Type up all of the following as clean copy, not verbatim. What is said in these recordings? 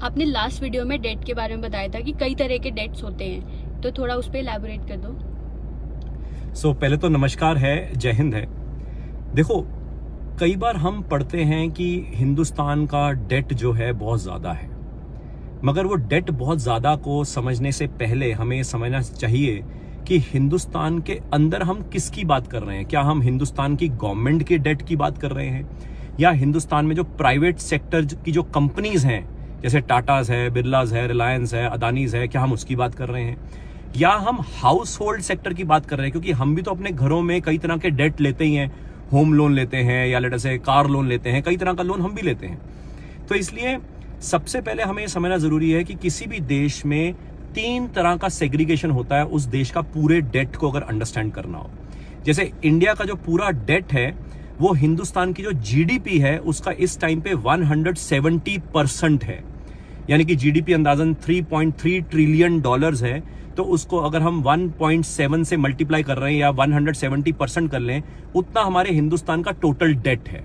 आपने last video में date के बारे में बताया था कि कई तरह के डेट्स होते हैं, तो थोड़ा उस पर एलैबोरेट कर दो। पहले तो नमस्कार है, जय हिंद है। देखो, कई बार हम पढ़ते हैं कि हिंदुस्तान का डेट जो है बहुत ज़्यादा है, मगर वो डेट बहुत ज़्यादा को समझने से पहले हमें समझना चाहिए कि हिंदुस्तान के अंदर हम किसकी बात कर रहे हैं। क्या हम हिंदुस्तान की गवर्नमेंट के डेट की बात कर रहे हैं, या हिंदुस्तान में जो प्राइवेट सेक्टर की जो कंपनीज हैं, जैसे टाटाज है, बिरलाज है, रिलायंस है, अदानीज है, क्या हम उसकी बात कर रहे हैं, या हम हाउस होल्ड सेक्टर की बात कर रहे हैं? क्योंकि हम भी तो अपने घरों में कई तरह के डेट लेते ही हैं, होम लोन लेते हैं या लेटर से कार लोन लेते हैं, कई तरह का लोन हम भी लेते हैं। तो इसलिए सबसे पहले हमें यह समझना जरूरी है कि किसी भी देश में 3 तरह का सेग्रीगेशन होता है उस देश का पूरे डेट को अगर अंडरस्टैंड करना हो। जैसे इंडिया का जो पूरा डेट है वो हिंदुस्तान की जो जीडीपी है उसका इस टाइम पे 170% है, यानी कि जीडीपी अंदाजन 3.3 ट्रिलियन डॉलर्स है। तो उसको अगर हम 1.7 से मल्टीप्लाई कर रहे हैं या 170% कर लें, उतना हमारे हिंदुस्तान का टोटल डेट है।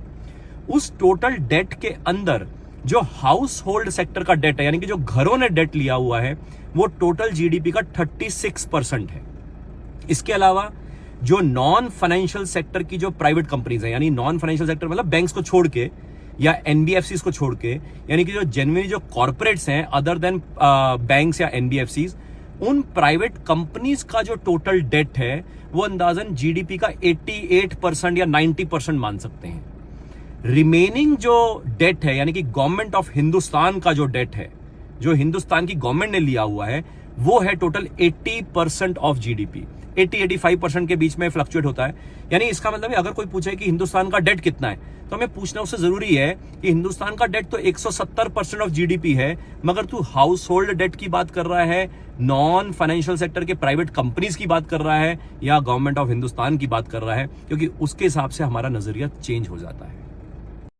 उस टोटल डेट के अंदर जो हाउस होल्ड सेक्टर का डेट है, यानी कि जो घरों ने डेट लिया हुआ है, वो टोटल जीडीपी का 36% है। इसके अलावा जो नॉन फाइनेंशियल सेक्टर की जो प्राइवेट कंपनीज है, यानी नॉन फाइनेंशियल सेक्टर मतलब बैंक्स को छोड़ के या एनबीएफसीज को छोड़ के, यानी कि जो जेन्युइनली जो कॉर्पोरेट्स हैं अदर देन बैंक्स या एनबीएफसीज, उन प्राइवेट कंपनीज का जो टोटल डेट है वो अंदाजन जीडीपी का 88% या 90% मान सकते हैं। रिमेनिंग जो डेट है, यानी कि गवर्नमेंट ऑफ हिंदुस्तान का जो डेट है, जो हिंदुस्तान की गवर्नमेंट ने लिया हुआ है, वो है टोटल 80% ऑफ जीडीपी। 80-85% के बीच में फ्लक्चुएट होता है। यानी इसका मतलब है अगर कोई पूछे कि हिंदुस्तान का डेट कितना है, तो हमें पूछना उससे जरूरी है कि हिंदुस्तान का डेट तो 170% ऑफ जीडीपी है, मगर तू हाउस होल्ड डेट की बात कर रहा है, नॉन फाइनेंशियल सेक्टर के प्राइवेट कंपनीज की बात कर रहा है, या गवर्नमेंट ऑफ हिंदुस्तान की बात कर रहा है, क्योंकि उसके हिसाब से हमारा नजरिया चेंज हो जाता है।